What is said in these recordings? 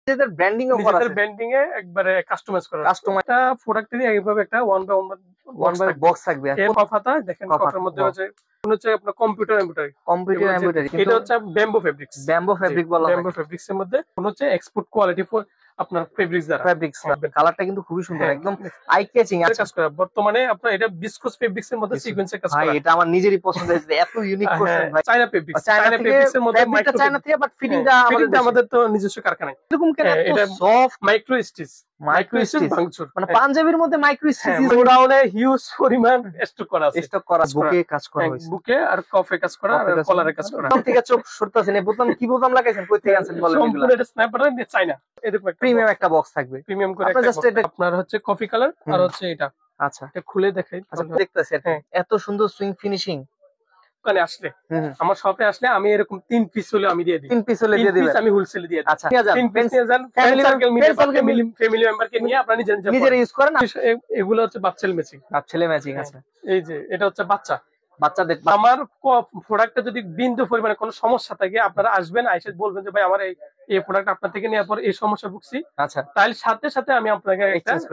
নিজেদের ব্র্যান্ডিং ও করা আছে, ব্র্যান্ডিং এ একবারে কাস্টমাইজ করা। কাস্টমাইজ একটা প্রোডাক্টেরই এইভাবে একটা one by one by box থাকবে। এর কফাটা দেখেন, কফার মধ্যে হচ্ছে আপনার কম্পিউটার এমব্রয়ডারি। কম্পিউটার এমব্রয়ডারি, এটা হচ্ছে ব্যাম্বো ফেব্রিক্স। ব্যাম্বো ফেব্রিক বলা হয়। ব্যাম্বো ফেব্রিক্স এর মধ্যে হচ্ছে এক্সপোর্ট কোয়ালিটি আপনার ফেব্রিক্স দ্বারা। ফেব্রিক্স কালারটা কিন্তু খুবই সুন্দর, একদম আই ক্যাচিং কাজ করা। বর্তমানে আপনার এটা বিসকস ফেব্রিক্স এর মধ্যে সিকোয়েন্সের কাজ করা। ভাই এটা আমার নিজেরই পছন্দ হয়েছে, এত ইউনিক করছেন ভাই। চায়না ফেব্রিক্স, চায়না ফেব্রিক্স এর মধ্যে চায়না থেকে, বাট ফিটিংটা আমাদের তো নিজস্ব কারখানায়। এরকম কেন এত soft micro stitch, micro stitch ভাঙচুর, মানে পাঞ্জাবির মধ্যে মাইক্রো স্টিচ গোডাউনে হিউজ পরিমাণ স্টক করা আছে। স্টক করা, বুকে কাজ করা হয়েছে, বুকে আর কফে কাজ করা আর কলারে কাজ করা। থেকে চোখ সরতেছেন, এই বোতাম কি বোতাম লাগাইছেন, কই থেকে আনছেন বলেন? সম্পূর্ণ এটা স্ন্যাপড্রাগন দিয়ে চায়না। এরকম একটা প্রিমিয়াম একটা বক্স থাকবে, প্রিমিয়াম করে একটা বক্স। আপনার হচ্ছে কফি কালার আর হচ্ছে এটা। আচ্ছা এটা খুলে দেখাই। আচ্ছা দেখতেছি এত সুন্দর সুইং ফিনিশিং। দোকানে আসলে, আমার শপে আসলে আমি এরকম 3 পিস হলে আমি দিয়ে দিই। 3 পিস হলে দিয়ে দিবেন, আমি হোলসেলে দিয়ে দিই। আচ্ছা 3 পিস নিয়ে যান, ফ্যামিলি মেম্বারকে নিয়ে আপনারা নিজেরা ইউজ করেন। এগুলো হচ্ছে বাচ্চাদের ম্যাচিং, ছেলে ম্যাচিং। আচ্ছা এই যে এটা হচ্ছে বাচ্চাদের। বাচ্চাদের আমার প্রোডাক্টে যদি বিন্দু পরিমাণে কোনো সমস্যা থাকে, আপনারা আসবেন, আইসে বলবেন যে ভাই আমার এই প্রোডাক্ট আপনার থেকে নেওয়ার পর এই সমস্যা ভুগছি। আচ্ছা তাহলে সাথে সাথে আমি আপনাকে এক্সচেঞ্জ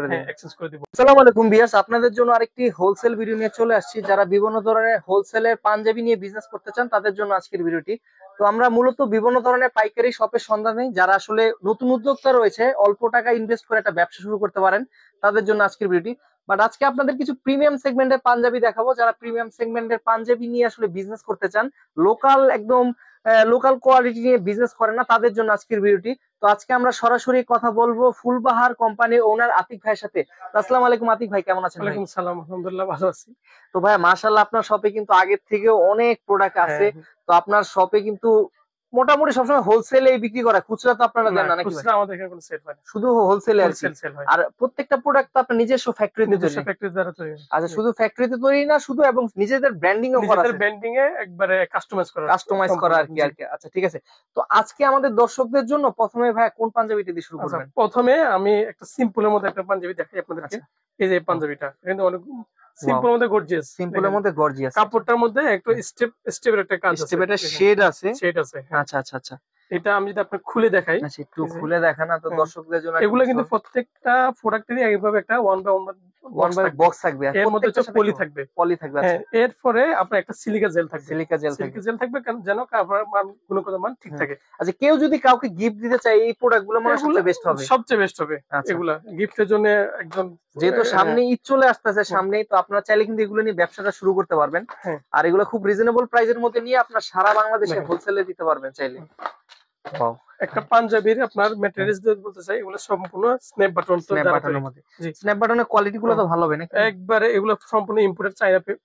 করে দেব। আসসালামু আলাইকুম ভিউয়ার্স, আপনাদের জন্য আরেকটি হোলসেল ভিডিও নিয়ে চলে আসছি। যারা বিভিন্ন ধরনের হোলসেলের পাঞ্জাবি নিয়ে বিজনেস করতে চান তাদের জন্য আজকের ভিডিওটি। তো আমরা মূলত বিভিন্ন ধরনের পাইকারি শপের সন্ধান নেই, যারা আসলে নতুন উদ্যোক্তা রয়েছে, অল্প টাকা ইনভেস্ট করে একটা ব্যবসা শুরু করতে পারেন, তাদের জন্য আজকের ভিডিওটি। বাট আজকে আপনাদের কিছু প্রিমিয়াম সেগমেন্টের পাঞ্জাবি দেখাবো। যারা প্রিমিয়াম সেগমেন্টের পাঞ্জাবি নিয়ে আসলে বিজনেস করতে চান, লোকাল একদম লোকাল কোয়ালিটি নিয়ে বিজনেস করেন না, তাদের জন্য আজকের ভিডিওটি। তো আজকে আমরা সরাসরি কথা বলবো ফুলবাহার কোম্পানির ওনার আতিক ভাইয়ের সাথে। আসসালামু আলাইকুম আতিক ভাই, কেমন আছেন? ওয়ালাইকুম সালাম, আলহামদুলিল্লাহ ভালো আছি। তো ভাই মাশাআল্লাহ আপনার শপে কিন্তু আগের থেকে অনেক প্রোডাক্ট আছে। তো আপনার শপে কিন্তু মোটামুটি সবসময় হোলসেলে বিক্রি করা, খুচরা তো আপনারা দেন না নাকি? খুচরা আমাদের এখানে কোনো সেল হয় না, শুধু হোলসেলে সেল হয়। আর প্রত্যেকটা প্রোডাক্ট তো আপনার নিজস্ব ফ্যাক্টরিতে তৈরি। আচ্ছা শুধু ফ্যাক্টরিতে তৈরি না, শুধু এবং নিজেদের ব্র্যান্ডিং ও করা আছে, নিজেদের ব্র্যান্ডিং এ একবারে কাস্টমাইজ করা আর কি। আচ্ছা ঠিক আছে। তো আজকে আমাদের দর্শকদের জন্য প্রথমে ভাই কোন পাঞ্জাবিটা দিয়ে শুরু করবেন? প্রথমে আমি একটা সিম্পলের মধ্যে একটা পাঞ্জাবি দেখাই আপনাদেরকে। এই যে পাঞ্জাবিটা কিন্তু অনেক সিম্পলের মধ্যে গর্জিয়াস, সিম্পলের মধ্যে গর্জিয়াস। কাপড়টার মধ্যে একটু স্টেপের একটা কাজ আছে, স্টেপের শেড আছে। আচ্ছা আচ্ছা আচ্ছা। এটা আমি যদি আপনাকে খুলে দেখাই, আচ্ছা একটু খুলে দেখান না তো দর্শকদের জন্য। এগুলো কিন্তু প্রত্যেকটা প্রোডাক্টেরই এইভাবে একটা ওয়ান বাই বক্স থাকবে, এর মধ্যে একটা পলি থাকবে। আচ্ছা এরপরে আপনার একটা সিলিকা জেল থাকবে, থাকবে যেন কাপড়ের মান গুণগত মান ঠিক থাকে। আচ্ছা কেউ যদি কাউকে গিফট দিতে চায়, এই প্রোডাক্টগুলো মানে সবচেয়ে বেস্ট হবে। এগুলা গিফটের জন্য একদম, যেহেতু সামনে ঈদ চলে আসতেছে সামনেই, তো আপনারা চাইলে কিন্তু এগুলো নিয়ে ব্যবসাটা শুরু করতে পারবেন। আর এগুলো খুব রিজনেবল প্রাইসের মধ্যে নিয়ে আপনার সারা বাংলাদেশে হোলসেলে দিতে পারবেন চাইলে। একটা পাঞ্জাবির আপনার ম্যাটেরিয়ালস দিয়ে বলতে চাই, এগুলো সম্পূর্ণ স্ন্যাপ বাটনের মধ্যে। স্ন্যাপ বাটনের কোয়ালিটি গুলো তো ভালো হবে নাকি? একবারে এগুলো সম্পূর্ণ ইম্পোর্টেড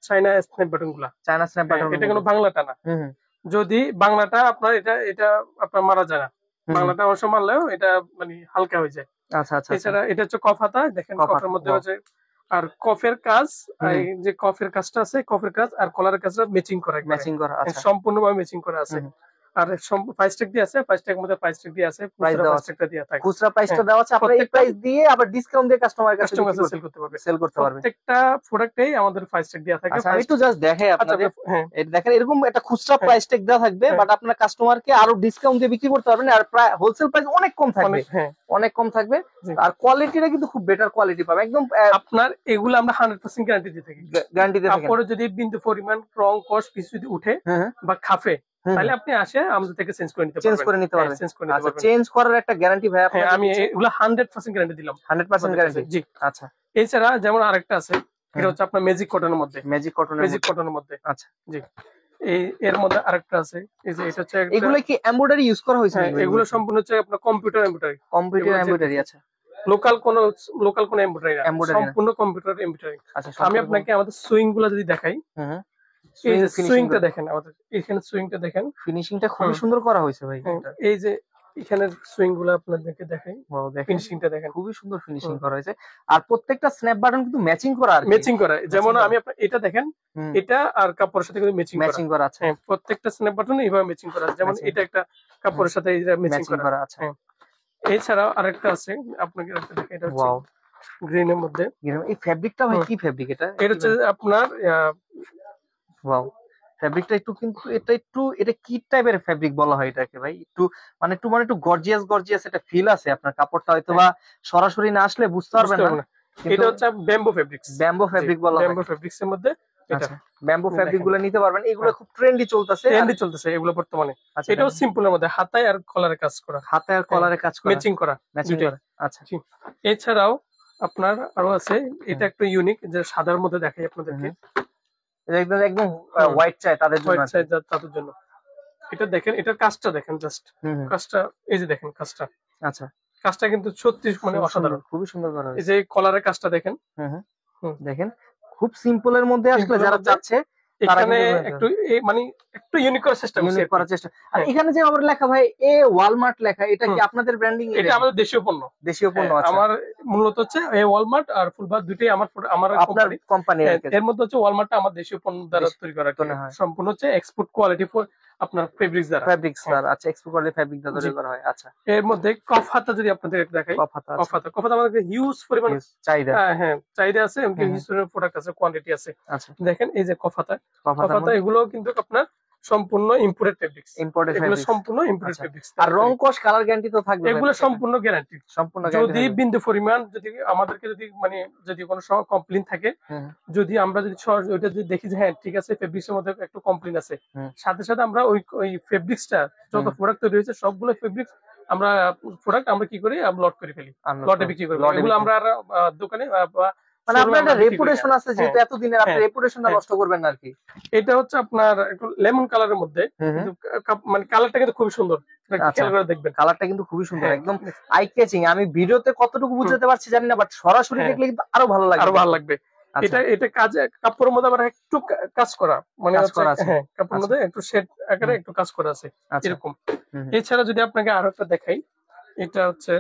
চায়না স্ন্যাপ বাটন গুলা। চায়না স্ন্যাপ বাটন, এটা কোনো বাংলাটা না। যদি বাংলাটা আপনার এটা আপনার মারা যায় না, বাংলাটা অবশ্য মারলেও এটা মানে হালকা হয়ে যায়। আচ্ছা আচ্ছা। এছাড়া এটা হচ্ছে কফাতা, দেখেন কফের মধ্যে হচ্ছে আর কফের কাজ, এই যে কফের কাজটা আছে, কফের কাজ আর কলারের কাজটা ম্যাচিং করা, সম্পূর্ণভাবে ম্যাচিং করা আছে। আর প্রাইস ট্যাগ দিয়ে আছে, প্রাইস ট্যাগ মধ্যে প্রাইস ট্যাগ দিয়ে আছে, প্রাইস ট্যাগটা দেয়া থাকে, খুচরা প্রাইসটা দেওয়া আছে। আপনারা এই প্রাইস দিয়ে আবার ডিসকাউন্ট দিয়ে কাস্টমারের কাছে সেল করতে পারবে। প্রত্যেকটা প্রোডাক্টেই আমাদের প্রাইস ট্যাগ দেয়া থাকে। আচ্ছা আমি একটু জাস্ট দেখাই আপনাদের, এটা দেখেন এরকম একটা খুচরা প্রাইস ট্যাগ দেওয়া থাকবে, বাট আপনার কাস্টমারকে আরো ডিসকাউন্ট দিয়ে বিক্রি করতে পারবেন। আর হোলসেল প্রাইস অনেক কম থাকবে, অনেক কম থাকবে। আর কোয়ালিটিটা কিন্তু খুব বেটার কোয়ালিটি পাবে একদম। আপনার এগুলো আমরা 100% গ্যারান্টি দিয়ে থাকি, গ্যারান্টি দিয়ে থাকি। তারপরে যদি বিন্দু পরিমাণ রং কস কিছু যদি উঠে বা খাফে, তাহলে আপনি আসে আমাদের থেকে চেঞ্জ করে নিতে পারবেন। আচ্ছা চেঞ্জ করার একটা গ্যারান্টি ভাই আপনাকে আমি এগুলো 100% গ্যারান্টি দিলাম। 100% গ্যারান্টি, জি। আচ্ছা এছাড়া যেমন আরেকটা আছে, এটা হচ্ছে আপনার ম্যাজিক কটনের মধ্যে। আচ্ছা জি। এর মধ্যে আরেকটা আছে, এই যে এটা হচ্ছে এগুলো কি এমব্রয়ডারি ইউজ করা হয়েছে? এগুলো সম্পূর্ণ হচ্ছে আপনার কম্পিউটার এমব্রয়ডারি। আচ্ছা লোকাল কোন এমব্রয়ডারি না, সম্পূর্ণ কম্পিউটার এমব্রয়ডারি। আমি আপনাকে আমাদের সুইং গুলো যদি দেখাই, এই যে সুইংটা দেখেন, আমাদের এখানে সুইংটা দেখেন, ফিনিশিংটা খুবই সুন্দর করা হয়েছে ভাই। এই যে এখানে সুইং গুলো আপনাদেরকে দেখাই, ফিনিশিংটা দেখেন, খুবই সুন্দর ফিনিশিং করা হয়েছে। আর প্রত্যেকটা স্ন্যাপ বাটন কিন্তু ম্যাচিং করা, যেমন আমি এটা দেখেন, এটা আর কাপড়ের সাথে কিন্তু ম্যাচিং করা আছে। প্রত্যেকটা স্ন্যাপ বাটন এইভাবে ম্যাচিং করা আছে, যেমন এটা একটা কাপড়ের সাথে ম্যাচিং করা আছে। এছাড়াও আরেকটা আছে, আপনাকে একটা দেখাই, এটা হচ্ছে গ্রিনের মধ্যে। এই ফেব্রিকটা ভাই কি ফেব্রিক এটা? এটা হচ্ছে আপনার ওয়াও, ফেব্রিকটা একটু, কিন্তু এটা কি টাইপের ফেব্রিক বলা হয় এটাকে ভাই? একটু গর্জিয়াস এটা ফিল আছে আপনার কাপড়টা, হয়তো বা সরাসরি না আসলে বুঝতে পারবেন না। এটা হচ্ছে ব্যাম্বো ফেব্রিক্স। ব্যাম্বো ফেব্রিক বলা হয়। ব্যাম্বো ফেব্রিক্স এর মধ্যে এটা ব্যাম্বো ফেব্রিক গুলো নিতে পারবেন, এগুলো খুব ট্রেন্ডি চলতেছে এগুলো বর্তমানে। এটাও সিম্পলের মধ্যে হাতায় আর কলারে কাজ করা, হাতায় আর কলারে কাজ করা, ম্যাচিং করা। আচ্ছা, এছাড়াও আপনার আরো আছে, এটা একটু ইউনিক, যে সাদার মধ্যে দেখাই আপনাদেরকে। একদম হোয়াইট চাই তাদের জন্য, এটা দেখেন, এটার কাজটা দেখেন, জাস্ট কাজটা, এই যে দেখেন কাজটা। আচ্ছা, কাজটা কিন্তু সত্যি মানে অসাধারণ, খুবই সুন্দর করা হয়েছে। এই যে কলারের কাজটা দেখেন, দেখেন খুব সিম্পলের মধ্যে আসলে যারা চাচ্ছে এখানে একটু মানে একটু ইউনিক করার চেষ্টা করছে। আর এখানে যে আমার লেখা ভাই এ ওয়ালমার্ট লেখা, এটা কি আপনাদের ব্র্যান্ডিং? এটা আমাদের দেশীয় পণ্য। আমার মূলত হচ্ছে এ ওয়ালমার্ট আর ফুলবাহার দুটোই আমার কোম্পানি। এর মধ্যে হচ্ছে ওয়ালমার্টটা আমার দেশীয় পণ্য দ্বারা তৈরি করা, সম্পূর্ণ হচ্ছে এক্সপোর্ট কোয়ালিটি আপনার ফেব্রিক্স দ্বারা। আচ্ছা, এক্সপোর্ট কোয়ালিটি ফেব্রিক দ্বারা তৈরি করা হয়। আচ্ছা, এর মধ্যে কফ হাতা যদি আপনাদের দেখাই, কফ হাতা আমাদের হিউজ পরিমাণ চাহিদা, চাহিদা আছে, হিউজ পরিমাণ প্রোডাক্ট আছে, কোয়ান্টিটি আছে। আচ্ছা, দেখেন এই যে কফ হাতা, এগুলো কিন্তু আপনার সম্পূর্ণ ইম্পোর্টেড ফেব্রিক্স, এগুলো সম্পূর্ণ ইম্পোর্টেড ফেব্রিক্স। আর রং কস কালার গ্যারান্টি তো থাকবে, এগুলো সম্পূর্ণ গ্যারান্টি। যদি বিন্দু পরিমাণ যদি আমাদেরকে যদি কোনো কমপ্লেইন থাকে, যদি আমরা ওইটা যদি দেখি যে হ্যাঁ ঠিক আছে ফেব্রিক্সের মধ্যে একটু কমপ্লেইন আছে, সাথে সাথে আমরা ওই ফেব্রিক্সটা যত প্রোডাক্ট তৈরি হয়েছে সবগুলো ফেব্রিক্স আমরা কি করি, লট করে ফেলি, লটে বিক্রি করি। এগুলো আমরা দোকানে মানে আপনার একটা রেপুটেশন আছে, যেহেতু এতদিনের আপনার রেপুটেশনটা নষ্ট করবেন না আর কি। এটা হচ্ছে আপনার একটু লেমন কালারের মধ্যে, কিন্তু মানে কালারটা কিন্তু খুবই সুন্দর, খেয়াল করে দেখবেন, কালারটা কিন্তু খুবই সুন্দর, একদম আই ক্যাচিং। আমি ভিডিওতে কতটুকু বুঝতে পারছি জানি না, বাট সরাসরি দেখলে কিন্তু আরো ভালো লাগবে। এটা কাজ কাপড়ের মধ্যে আবার একটু কাজ করা, মানে কাপড়ের মধ্যে একটু শেড আকারে একটু কাজ করা আছে এরকম। এছাড়া যদি আপনাকে আরো একটা দেখাই, এটা হচ্ছে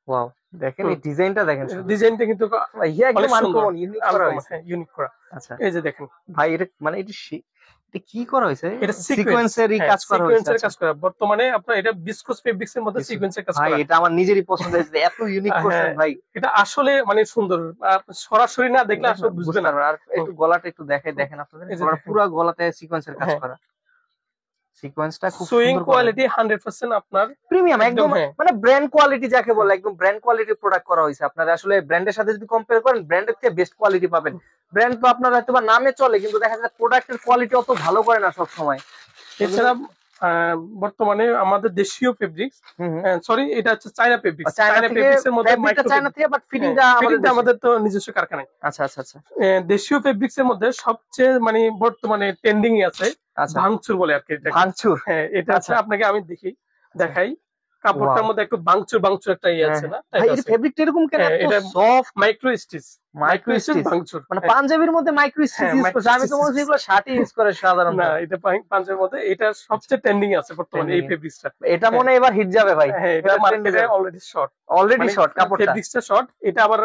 ওয়াও, দেখেন এই ডিজাইনটা, দেখেন ডিজাইনটা কিন্তু একদম আনকমন, ইউনিক করা। আচ্ছা, এই যে দেখেন ভাই, এটা মানে এটা কি করা হয়েছে? এটা সিকোয়েন্সেরই কাজ করা হয়েছে, সিকোয়েন্সের কাজ করা। বর্তমানে আপনার এটা বিসকস ফেব্রিক্স এর মধ্যে সিকোয়েন্সের কাজ করা। ভাই এটা আমার নিজেরই পছন্দ হয়েছে, এত ইউনিক করছেন ভাই। এটা আসলে মানে সুন্দর, সরাসরি না দেখলে আসলে বুঝবেন না। আর একটু গলাটা একটু দেখেন আপনাদের, পুরো গলাতে সিকোয়েন্সের কাজ করা। সিকোয়েন্সটা খুব সুইং কোয়ালিটি 100% আপনার প্রিমিয়াম, একদম মানে ব্র্যান্ড কোয়ালিটি যাকে বলে, একদম ব্র্যান্ড কোয়ালিটির প্রোডাক্ট করা হয়েছে। আপনারা আসলে ব্র্যান্ডের সাথে যদি কম্পেয়ার করেন, ব্র্যান্ডের থেকে বেস্ট কোয়ালিটি পাবেন। ব্র্যান্ড তো আপনার হয়তো বা নামে চলে, কিন্তু দেখা যায় প্রোডাক্টের কোয়ালিটি অত ভালো করে না সব সময়। এছাড়া বর্তমানে আমাদের দেশীয় ফেব্রিক্স, সরি এটা হচ্ছে চায়না ফেব্রিক্স, চায়না ফেব্রিক্স এর মধ্যে চায়না থেকে, বাট ফিটিংটা আমাদের তো নিজস্ব কারখানায়। আচ্ছা আচ্ছা আচ্ছা, দেশীয় ফেব্রিক্স এর মধ্যে সবচেয়ে মানে বর্তমানে ট্রেন্ডিং এ আছে ভাঙচুর বলে আর কি। ভাঙচুর, হ্যাঁ, এটা আছে, আপনাকে আমি দেখাই। কাপড়টার মধ্যে একটু বাংচুর একটা ইয়ে আছে না? ভাই এই ফেব্রিকটা এরকম কেন? এটা সফট মাইক্রো স্টিচ বাংচুর, মানে পাঞ্জাবির মধ্যে মাইক্রো স্টিচ ইউজ করছে। আমি তো মনে করি এগুলো শার্টে ইউজ করে সাধারণত। না, এটা পাঞ্জাবির মধ্যে এটা সবচেয়ে ট্রেন্ডিং আছে বর্তমানে এই ফেব্রিক্সটা। এটা মনে হয় এবার হিট যাবে ভাই। হ্যাঁ, এটা মার্কেটে অলরেডি শর্ট, কাপড়টা ফেব্রিক্সটা শর্ট। এটা আবার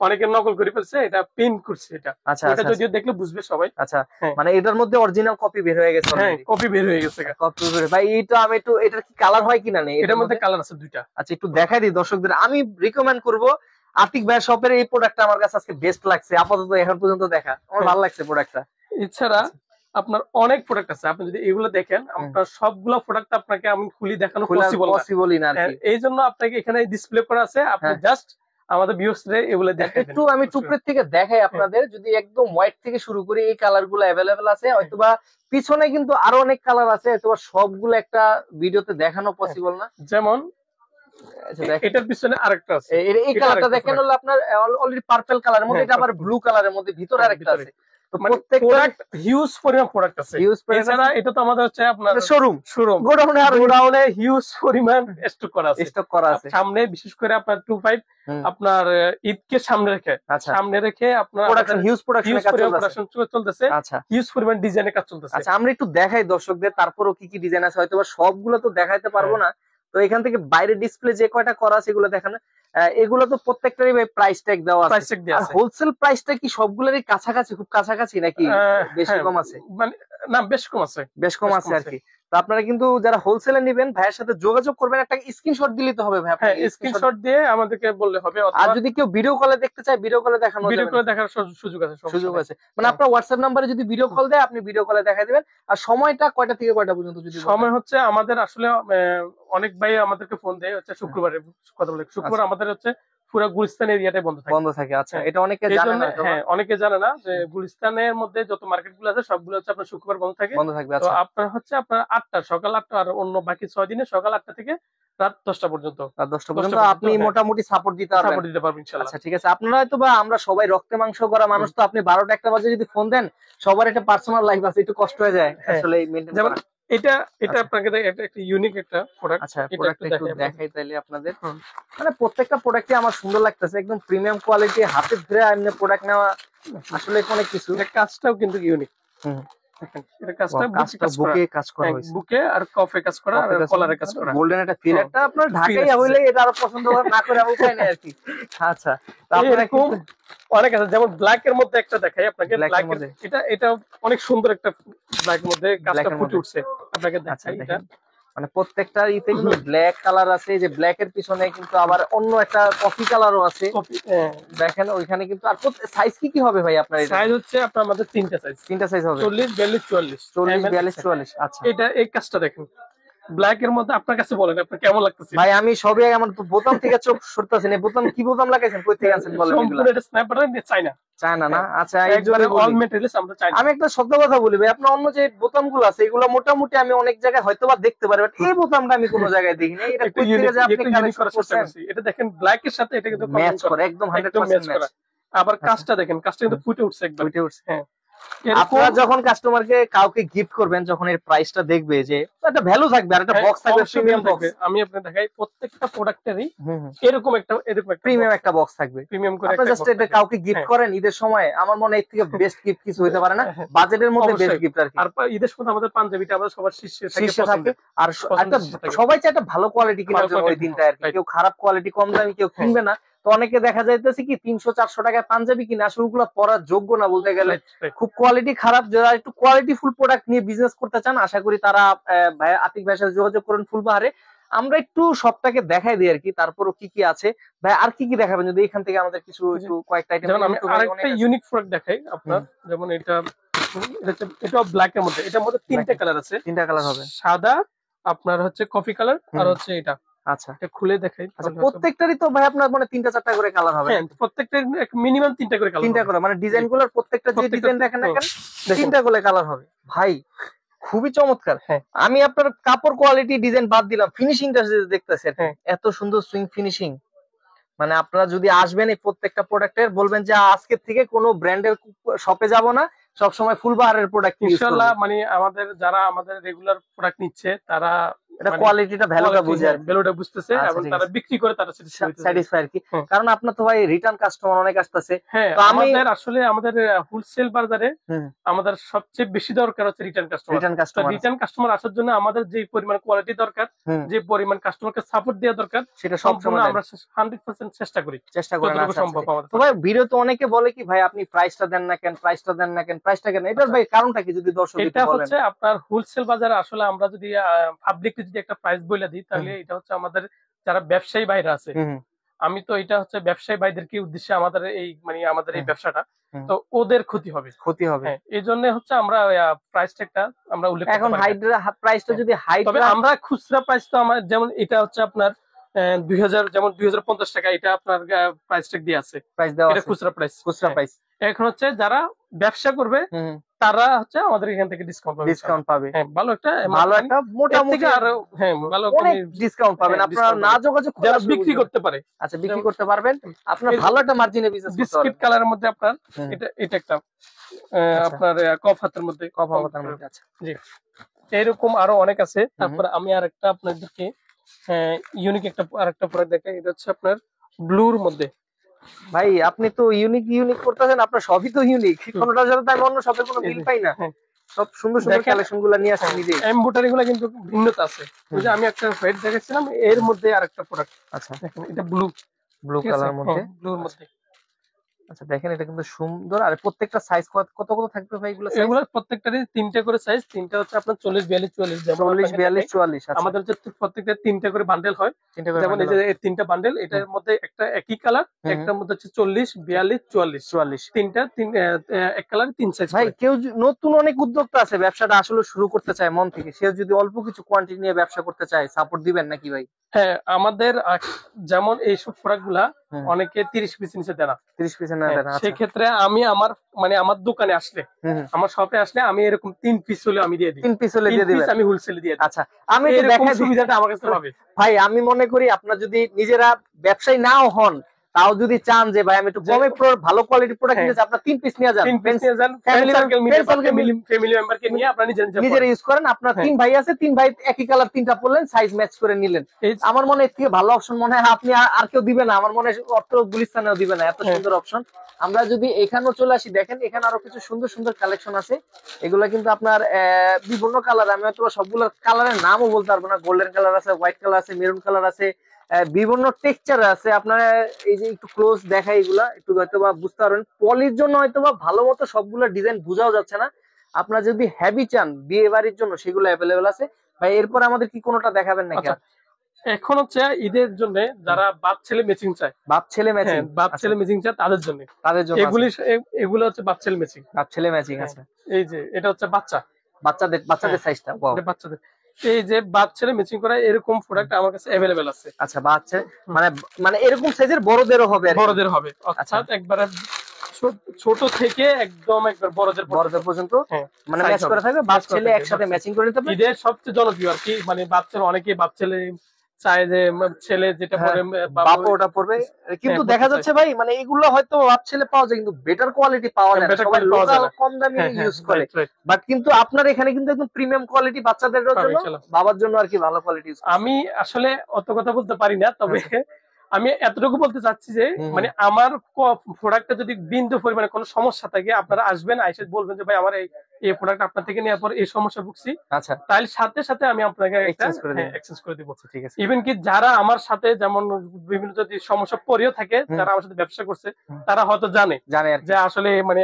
অনেকে নকল করে ফেলছে, এটা প্রিন্ট করছে এটা। আচ্ছা, এটা যদিও দেখলে বুঝবে সবাই। আচ্ছা, মানে এটার মধ্যে অরিজিনাল কপি বের হয়ে গেছে। হ্যাঁ, কপি বের হয়ে গেছে। কপি বের, ভাই এটা আমি একটু, এটার কি কালার হয় কিনা নেই? এটার মধ্যে কালার আছে দুইটা। আচ্ছা, একটু দেখাই দিই দর্শকদের। আমি রিকমেন্ড করব আতিক ভাই শপের এই প্রোডাক্টটা, আমার কাছে আজকে বেস্ট লাগছে আপাতত, এখন পর্যন্ত দেখা আমার ভালো লাগছে প্রোডাক্টটা। এছাড়া আপনার অনেক প্রোডাক্ট আছে, আপনি যদি এগুলো দেখেন, আপনার সবগুলো প্রোডাক্ট আপনাকে আমি খুলি দেখানো পসিবলই না। এই জন্য আপনাকে এখানে ডিসপ্লে করা আছে, আপনি জাস্ট আমাদের ভিউয়ার্সদের এগুলো দেখেন। একটু আমি টুকরের থেকে দেখাই আপনাদের। যদি একদম হোয়াইট থেকে শুরু করি, এই কালার গুলো অ্যাভেলেবেল আছে, হয়তোবা পিছনে কিন্তু আরো অনেক কালার আছে, হয়তোবা সবগুলো একটা ভিডিওতে দেখানো পসিবল না। যেমন এটার পিছনে আরেকটা আছে, এই কালারটা দেখেন, হলো আপনার অলরেডি পার্পল কালারের মধ্যে, এটা আবার ব্লু কালারের মধ্যে, ভিতরে আরেকটা আছে। হিউজ পরিমাণ প্রোডাক্ট আছে। এছাড়া এটা তো আমাদের হচ্ছে আপনার শোরুম গোডাউনে হিউজ পরিমাণ স্টক করা আছে। সামনে বিশেষ করে আপনার 25 আপনার ঈদকে সামনে রেখে আপনার হিউজ প্রোডাকশন চলতেছে। হিউজ পরিমাণ ডিজাইনের কাজ চলতেছে। আচ্ছা, আমরা একটু দেখাই দর্শকদের, তারপরও কি কি ডিজাইন আছে, হয়তো সবগুলো তো দেখাইতে পারবো না। তো এখান থেকে বাইরে ডিসপ্লে যে কয়টা করা আছে এগুলো দেখানো। এগুলো তো প্রত্যেকটারই প্রাইস ট্যাগ দেওয়া আছে। আর হোলসেল প্রাইসটা কি সবগুলোরই কাছাকাছি, খুব কাছাকাছি নাকি বেশি কম আছে? মানে না, বেশ কম আছে আর কি। তো আপনারা কিন্তু যারা হোলসেলে নেবেন ভাইয়ের সাথে যোগাযোগ করবেন, একটা স্ক্রিনশট দিলেই তো হবে ভাই। হ্যাঁ, স্ক্রিনশট দিয়ে আমাদেরকে বললে হবে। আর যদি কেউ ভিডিও কলে দেখতে চায়, ভিডিও কলে দেখানো যাবে, ভিডিও করে দেখার সুযোগ আছে, সুযোগ আছে। মানে আপনার হোয়াটসঅ্যাপ নাম্বারে যদি ভিডিও কল দেয়, আপনি ভিডিও কলে দেখাই দিবেন। আর সময়টা কয়টা থেকে কয়টা পর্যন্ত যদি সময় হচ্ছে আমাদের আসলে অনেক ভাই আমাদেরকে ফোন দেয় হচ্ছে শুক্রবারে কথা বলে, শুক্রবার আমাদের হচ্ছে পুরো গুলিস্তান এরিয়াটাই বন্ধ থাকে। আচ্ছা, এটা অনেকে জানে না। হ্যাঁ, অনেকে জানে না যে গুলিস্তানের মধ্যে যত মার্কেট গুলো আছে সবগুলো হচ্ছে আপনার শুক্রবার বন্ধ থাকবে। তো আপনার হচ্ছে আপনার 8টা, সকাল 8টা, আর অন্য বাকি 6 দিনে সকাল 8টা থেকে রাত 10টা পর্যন্ত। রাত 10টা পর্যন্ত আপনি মোটামুটি সাপোর্ট দিতে পারবেন ইনশাআল্লাহ। আচ্ছা, ঠিক আছে। আপনারা হয়তো বা আমরা সবাই রক্তে মাংস করা মানুষ, তো আপনি 12টা 1টা বাজে যদি ফোন দেন, সবার একটা পার্সোনাল লাইফ আছে, একটু কষ্ট হয়ে যায় আসলে মেইনটেইন করা। এটা আপনাকে একটা ইউনিক একটা প্রোডাক্ট। আচ্ছা, প্রোডাক্ট একটু দেখাই তাইলে আপনাদের। মানে প্রত্যেকটা প্রোডাক্টই আমার সুন্দর লাগতেছে, একদম প্রিমিয়াম কোয়ালিটি, হাতে ধরে এমনি প্রোডাক্ট নেওয়া আসলে অনেক কিছু। এটা কাজটাও কিন্তু ইউনিক। এটা কাজটা বুকে কাজ করা হয়েছে, বুকে আর কফে কাজ করা আর কলারে কাজ করা। গোল্ডেন একটা ফিল, একটা আপনার ঢাকাই হইলে এটা আরো পছন্দ না করে উপায় নেই আর কি। আচ্ছা, তারপরে অনেক আছে, যেমন ব্ল্যাক এর মধ্যে একটা দেখাই আপনাকে। ব্ল্যাক এটা অনেক সুন্দর একটা ব্ল্যাক এর মধ্যে কাজটা ফুটে উঠছে, আপনাকে দেখাই। এটা মানে প্রত্যেকটা ইতে কিন্তু ব্ল্যাক কালার আছে, যে ব্ল্যাক এর পিছনে কিন্তু আবার অন্য একটা কফি কালারও আছে। দেখেন ওইখানে কিন্তু। আর সাইজ কি হবে ভাই আপনার? সাইজ হচ্ছে আপনার আমাদের তিনটা সাইজ হবে, 40, 42, 44। 40, 42, 44। আচ্ছা, এটা এই কাজটা দেখেন ব্ল্যাক এর মধ্যে। আপনার কাছে বলেন আপনার কেমন লাগতেছে? ভাই আমি সবই আমার বোতাম থেকে চোখ সরতেছে না। বোতাম কি বোতাম লাগাইছেন, কই থেকে আনছেন বলেন? সম্পূর্ণ এটা স্ন্যাপড্রাগন দিয়ে চায়না না। আচ্ছা, একবারে অল মেটেরিয়ালস আমরা চাই। আমি একটা সত্য কথা বলি ভাই, আপনার অন্য যে বোতামগুলো আছে এগুলো মোটামুটি আমি অনেক জায়গায় হয়তোবা দেখতে পারি, বাট এই বোতামটা আমি কোনো জায়গায় দেখি না। এটা কই থেকে যে আপনি কালেকশন করছেন? এটা দেখেন ব্ল্যাক এর সাথে এটা কিন্তু ম্যাচ করে, একদম 100% ম্যাচ। আবার কাজটা দেখেন, কাজটা কিন্তু ফুটে উঠছে একদম, ফুটে উঠছে। হ্যাঁ। আপনারা যখন কাস্টমারকে কাউকে গিফট করবেন, যখন এর প্রাইসটা দেখবে যে একটা ভ্যালু থাকবে, আর একটা বক্স থাকবে, প্রিমিয়াম বক্স। আমি আপনাকে দেখাই প্রত্যেকটা প্রোডাক্টেরই এরকম একটা প্রিমিয়াম একটা বক্স থাকবে, প্রিমিয়াম করে। আপনি জাস্ট এটা কাউকে গিফট করেন ঈদের সময়, আমার মনে হয় এর থেকে বেস্ট গিফট কিছু হইতে পারে না, বাজেটের মধ্যে বেস্ট গিফট আর কি। আর ঈদের সময় আমাদের পাঞ্জাবিটা আমরা সবার শীর্ষে থাকে, আর একটা সবাই চায় একটা ভালো কোয়ালিটি কেনার জন্য ওই দিনটা আর কি। কেউ খারাপ কোয়ালিটি কম দামি কেউ কিনবে না। তো অনেকে দেখা যাইতেছে কি 300-400 টাকায় পাঞ্জাবি কিনে, আসলে ওগুলো পরার যোগ্য না বলতে গেলে, খুব কোয়ালিটি খারাপ। যারা একটু কোয়ালিটি ফুল প্রোডাক্ট নিয়ে বিজনেস করতে চান, আশা করি তারা ভাই আতিক ভাইয়ের সাথে যোগাযোগ করেন ফুলবাহারে। আমরা একটু সবটাকে দেখাই দিই আর কি, তারপরও কি আছে ভাই, আর কি দেখাবেন যদি এখান থেকে আমাদের কিছু একটু কয়েকটা আইটেম। যেমন আমি আরেকটা ইউনিক প্রোডাক্ট দেখাই আপনার, যেমন এটা ব্ল্যাক এর মধ্যে, এটার মধ্যে 3টা কালার আছে। 3টা কালার হবে, সাদা, আপনার হচ্ছে কফি কালার, আর হচ্ছে এটা। আচ্ছা, এটা খুলে দেখাই। আচ্ছা, প্রত্যেকটারই তো ভাই আপনার মানে 3টা-4টা করে কালার হবে? হ্যাঁ, প্রত্যেকটার মিনিমাম 3টা করে কালার। 3টা করে মানে ডিজাইনগুলোর প্রত্যেকটা যে ডিজাইন দেখেন না কেন 3টা করে কালার হবে ভাই, খুবই চমৎকার। হ্যাঁ, আমি আপনার কাপড় কোয়ালিটি ডিজাইন বাদ দিলাম, ফিনিশিংটা দেখতেছেন এত সুন্দর সুইং ফিনিশিং। মানে আপনারা যদি আসবেন এই প্রত্যেকটা প্রোডাক্টের, বলবেন যে আজকের থেকে কোনো ব্র্যান্ডের শপে যাব না, সব সময় ফুলবাহারের প্রোডাক্ট ইনশাআল্লাহ। মানে আমাদের যারা আমাদের রেগুলার প্রোডাক্ট নিচ্ছে তারা এটা কোয়ালিটিটা ভ্যালুটা বুঝে আর ভ্যালুটা বুঝতেছে, এবং তারা বিক্রি করে তারা স্যাটিসফাই আর কি। কারণ আপনার তো ভাই রিটার্ন কাস্টমার অনেক আসতেছে। হ্যাঁ, আমাদের আসলে আমাদের হোলসেল বাজারে আমাদের সবচেয়ে বেশি দরকার হচ্ছে রিটার্ন কাস্টমার। রিটার্ন কাস্টমার আসার জন্য আমাদের যে পরিমাণ কোয়ালিটি দরকার, যে পরিমাণ কাস্টমারকে সাপোর্ট দেওয়া দরকার, সেটা সবসময় আমরা 100% চেষ্টা করি সম্ভব আমাদের। তো ভাই ভিডিওতে অনেকে বলে কি ভাই আপনি প্রাইসটা দেন না কেন, প্রাইসটা কেন, এটার ভাই কারণটা কি যদি দর্শক এটা হচ্ছে আপনার হোলসেল বাজারে আসলে আমরা যদি পাবলিকলি যদি একটা প্রাইস বলে দিই, তাহলে এটা হচ্ছে আমাদের যারা ব্যবসায়ী ভাইরা আছে, আমি তো এটা হচ্ছে ব্যবসায়ী ভাইদেরকে উদ্দেশ্যে আমাদের এই মানে আমাদের এই ব্যবসাটা, তো ওদের ক্ষতি হবে। এই জন্য হচ্ছে আমরা প্রাইসটা একটা আমরা উল্লেখ করতে পারি। এখন প্রাইসটা যদি হাই, তবে আমরা খুচরা প্রাইস তো আমার, যেমন এটা হচ্ছে আপনার 2000, যেমন 2050 টাকা এটা আপনার প্রাইস ট্যাগ দিয়ে আছে, এটা খুচরা প্রাইস। এখন হচ্ছে যারা ব্যবসা করবে তারা হচ্ছে আমাদের এখান থেকে ডিসকাউন্ট পাবে। হ্যাঁ, ভালো একটা মোটামুটি আরো ভালো ডিসকাউন্ট পাবেন আপনারা না যোগাযোগ করে, যারা বিক্রি করতে পারে। আচ্ছা, বিক্রি করতে পারবেন আপনারা ভালো একটা মার্জিনে বিজনেস করতে পারবেন। বিস্কিট কালারের মধ্যে আপনার এটা একটা আপনার কফ হাতের মধ্যে। আচ্ছা, জি, এরকম আরো অনেক আছে। তারপর আমি আরেকটা আপনাদেরকে ইউনিক আরেকটা প্রোডাক্ট দেখাই। এটা হচ্ছে আপনার ব্লুর মধ্যে। ভাই আপনি তো ইউনিক করতেছেন, আপনার সবই তো ইউনিক, কোনটার সাথে তো আমি অন্য শপের কোনো মিল পাই না। সব সুন্দর সুন্দর কালেকশনগুলো নিয়ে আসেন নিজে। এমব্রয়ডারিগুলো কিন্তু ভিন্নতা আছে। ওই যে আমি একটা হোয়াইট দেখাচ্ছিলাম, এর মধ্যে আরেকটা প্রোডাক্ট। আচ্ছা, দেখেন এটা ব্লু কালার মধ্যে, ব্লুর মধ্যে আচ্ছা দেখেন এটা কিন্তু সুন্দর। আর প্রত্যেকটা সাইজ কত কত থাকবে ভাই এগুলো? এগুলো প্রত্যেকটারই 3টা করে সাইজ, 3টা হচ্ছে আপনার 40 42 44, যেমন 40 42 44। আচ্ছা আমাদের হচ্ছে প্রত্যেকটা 3টা করে বান্ডেল হয়, 3টা করে যেমন এই বান্ডেল। যে 3টা বান্ডেল, এটার মধ্যে একটা একই কালার, একটার মধ্যে হচ্ছে 40 42 44 44, তিনটা এক কালার 3 সাইজ ভাই করে। কেউ নতুন অনেক উদ্যোক্তা আছে ব্যবসাটা আসলে শুরু করতে চায় মন থেকে, সে যদি অল্প কিছু কোয়ান্টিটি নিয়ে ব্যবসা করতে চায়, সাপোর্ট দিবেন নাকি ভাই? হ্যাঁ, আমাদের যেমন এইসব প্রোডাক্ট গুলা অনেকে 30 পিস নিচে দেয় না, 30 পিস না দেন। সেই ক্ষেত্রে আমি আমার আমার দোকানে আসলে, আমার শপে আসলে আমি এরকম 3 পিস হলে আমি দিয়ে দিই, 3 পিস হলে দিয়ে দিবেন, আমি হোলসেলে দিয়ে দিই। আচ্ছা আমি তো এরকম দেখা সুবিধাটা আমার কাছে পাবে ভাই। আমি মনে করি আপনার যদি নিজেরা ব্যবসায়ী নাও হন, তাও যদি চান যে ভাই আমি একটু কমে ভালো কোয়ালিটির প্রোডাক্ট নিতে চাই, আপনার 3 পিস নিয়ে যান, 3 পিস নিয়ে যান, ফ্রেন্ড সার্কেল মিলে ফ্যামিলি মেম্বারকে নিয়ে আপনারা নিজেরা ইউজ করেন। আপনার 3 ভাই আছে, 3 ভাই একই কালার 3টা পরলেন, সাইজ ম্যাচ করে নিলেন। আমার মনে হয় এর থেকে ভালো অপশন মনে হয় আপনি আর কেউ দিবে না, আমার মনে হয় অর্থ গুলিস্তানেও দিবে না, এত সুন্দর অপশন। আমরা যদি এখানেও চলে আসি, দেখেন এখানে আরো কিছু সুন্দর সুন্দর কালেকশন আছে। এগুলা কিন্তু আপনার বিভিন্ন কালার, আমি হয়তো সবগুলো কালারের নামও বলতে পারবো না। গোল্ডেন কালার আছে, হোয়াইট কালার আছে, মেরুন কালার আছে, বিভিন্ন টেক্সচার আছে। আপনারা এই যে একটু ক্লোজ দেখাই, এগুলা একটু হয়তো বা বুঝতে পারবেন, পলির জন্য হয়তো বা ভালো মতো সবগুলো ডিজাইন বোঝাও যাচ্ছে না। আপনারা যদি হেভি চান বিয়ে বাড়ির জন্য, সেগুলো অ্যাভেলেবেল আছে ভাই। এরপর আমাদের কি কোনোটা দেখাবেন নাকি? এখন হচ্ছে ঈদের জন্য যারা বাপ ছেলে ম্যাচিং চায়, বাপ ছেলে ম্যাচিং, বাপ ছেলে ম্যাচিং চায় তাদের জন্য এগুলো হচ্ছে বাপ ছেলে ম্যাচিং। বাপ ছেলে ম্যাচিং আছে। এই যে এটা হচ্ছে বাচ্চাদের সাইজটা, বাচ্চাদের এই যে বাপ ছেলে ম্যাচিং করা এরকম প্রোডাক্ট আমার কাছে अवेलेबल আছে। আচ্ছা বাচ্চা মানে মানে এরকম সাইজের বড়দেরও হবে? বড়দের হবে, অর্থাৎ একবারে ছোট থেকে একদম একবার বড়দের পর্যন্ত মানে ম্যাচ করা থাকবে, বাপ ছেলে একসাথে ম্যাচিং করে নিতে পারবে। ঈদের সবচেয়ে জনপ্রিয় আর কি, মানে বাপ ছেলে, অনেকে বাপ ছেলে চায় যে ছেলে যেটা পরে বাপ ওটা পড়বে। কিন্তু দেখা যাচ্ছে ভাই মানে এগুলো হয়তো বাপ ছেলে পাওয়া যায়, কিন্তু বেটার কোয়ালিটি পাওয়া যায় না, সবাই লোকাল কম দামি ইউজ করে। বাট কিন্তু আপনার এখানে কিন্তু একদম প্রিমিয়াম কোয়ালিটি বাচ্চাদের জন্য, বাবার জন্য আর কি ভালো কোয়ালিটি ইউজ। আমি আসলে অত কথা বলতে পারি না, তবে আমি এতটুকু বলতে চাচ্ছি যে মানে আমার প্রোডাক্টে যদি বিন্দু পরিমাণে কোনো সমস্যা থাকে, আপনারা আসবেন, আইসে বলবেন যে ভাই আমার এই প্রোডাক্ট আপনার থেকে নেওয়ার পর এই সমস্যা ভুগছি, আচ্ছা তাহলে সাথে সাথে আমি আপনাকে এক্সচেঞ্জ করে দিব। ঠিক আছে। ইভেন কি যারা আমার সাথে যেমন বিভিন্ন যদি সমস্যা পড়েও থাকে, যারা আমার সাথে ব্যবসা করছে, তারা হয়তো জানে যে আসলে মানে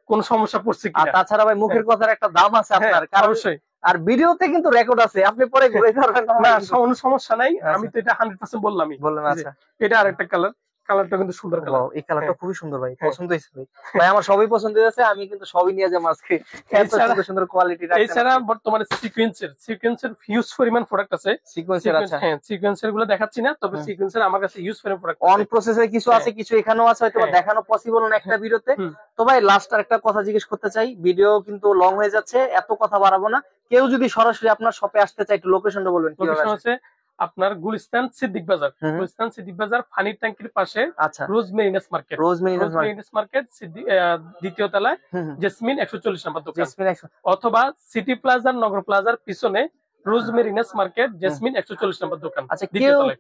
কোন সমস্যা পড়ছে কিনা। তাছাড়া ভাই মুখের কথার একটা দাম আছে আপনার, অবশ্যই। আর ভিডিওতে কিন্তু রেকর্ড আছে, আপনি পরে ঘুরে ধরবেন না, কোনো সমস্যা নাই। আমি তো এটা 100% বললামই। আচ্ছা এটা আরেকটা কালারটা কিন্তু সুন্দর কালার। এই কালারটা খুবই সুন্দর ভাই, পছন্দ হয়েছে ভাই। ভাই আমার সবই পছন্দ হয়েছে, আমি কিন্তু সবই নিয়ে যাবো আজকে, এত সুন্দর সুন্দর কোয়ালিটি। এছাড়া বর্তমানে সিকোয়েন্সের হিউজ পরিমাণ প্রোডাক্ট আছে। সিকোয়েন্সের, আচ্ছা সিকোয়েন্সের গুলো দেখাচ্ছি না, তবে সিকোয়েন্সের আমার কাছে হিউজ পরিমাণ প্রোডাক্ট অন প্রসেসে কিছু আছে, কিছু এখানেও আছে, হয়তো দেখানো পসিবল না একটা ভিডিওতে। তো ভাই লাস্ট আর একটা কথা জিজ্ঞেস করতে চাই, ভিডিও কিন্তু লং হয়ে যাচ্ছে, এত কথা বাড়াবো না। কেউ যদি সরাসরি আপনার শপে আসতে চায়, একটু লোকেশনটা বলবেন। লোকেশন আছে আপনার গুলিস্তান সিদ্দিক বাজার পানির ট্যাঙ্কির পাশে, আচ্ছা, রোজমেরিনাস মার্কেট দ্বিতীয় তলায়, জেসমিন 140 নম্বর দোকান, অথবা সিটি প্লাজার নগর প্লাজার পিছনে রোজমেরিনাস মার্কেট, জেসমিন 140 নম্বর দোকান। আচ্ছা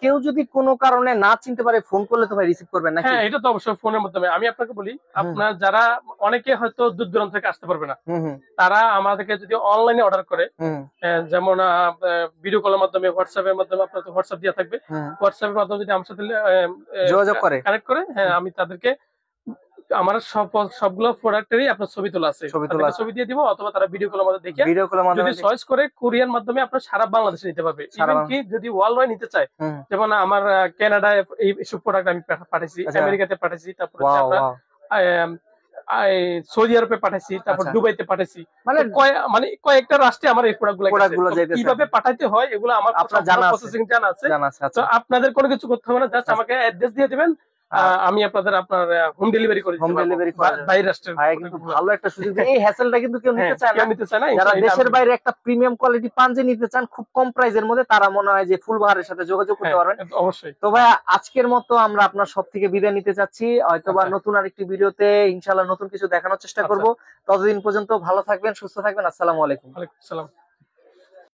কেউ যদি কোনো কারণে না চিনতে পারে, ফোন করলে তো ভাই রিসিভ করবেন নাকি? হ্যাঁ, এটা তো অবশ্যই ফোনের মাধ্যমে। আমি আপনাকে বলি, আপনার যারা অনেকে হয়তো দূর দূরান্ত থেকে আসতে পারবে না, তারা আমাদেরকে যদি অনলাইনে অর্ডার করে, যেমন ভিডিও কলের মাধ্যমে, হোয়াটসঅ্যাপের মাধ্যমে, আপনার তো হোয়াটসঅ্যাপ দেওয়া থাকবে, হোয়াটসঅ্যাপের মাধ্যমে যদি আমার সাথে যোগাযোগ করে, কানেক্ট করে, হ্যাঁ, আমি তাদেরকে আমার সবগুলো প্রোডাক্টেরই আপনার ছবি তোলা আছে, ছবি দিয়ে দিব, অথবা তারা ভিডিও কলের মাধ্যমে দেখে যদি চয়েস করে কুরিয়ার মাধ্যমে আপনার সারা বাংলাদেশে নিতে পারবে। ইভেন কি যদি ওয়ার্ল্ড ওয়াইড নিতে চায়, যেমন আমার কানাডায় এইসব প্রোডাক্ট আমি পাঠাইছি, আমেরিকাতে পাঠাইছি, তারপরে সৌদি আরবে পাঠাইছি, তারপর দুবাইতে পাঠাইছি, মানে কয়েকটা রাষ্ট্রে আমার এই প্রোডাক্ট গুলো কিভাবে পাঠাইতে হয় এগুলো আমার প্রসেসিং জানা আছে। তো আপনাদের কোনো কিছু করতে হবে না, জাস্ট আমাকে অ্যাড্রেস দিয়ে দিবেন, আমি আপনার হোম ডেলিভারি করে বাইরের রাষ্ট্রের। কিন্তু ভালো একটা সুযোগ, এই হ্যাসেলটা কিন্তু কেউ নিতে চায় না। যারা দেশের বাইরে একটা প্রিমিয়াম কোয়ালিটি পাঞ্জে নিতে চান খুব কম প্রাইসের মধ্যে, তারা মনে হয় যে ফুলবাহারের সাথে যোগাযোগ করতে পারবেন। অবশ্যই। তো ভাই আজকের মতো আমরা আপনার সব থেকে বিদায় নিতে চাচ্ছি, হয়তোবা নতুন আরেকটি ভিডিওতে ইনশাআল্লাহ নতুন কিছু দেখানোর চেষ্টা করব। ততদিন পর্যন্ত ভালো থাকবেন, সুস্থ থাকবেন। আসসালামু আলাইকুম। ওয়ালাইকুম আসসালাম।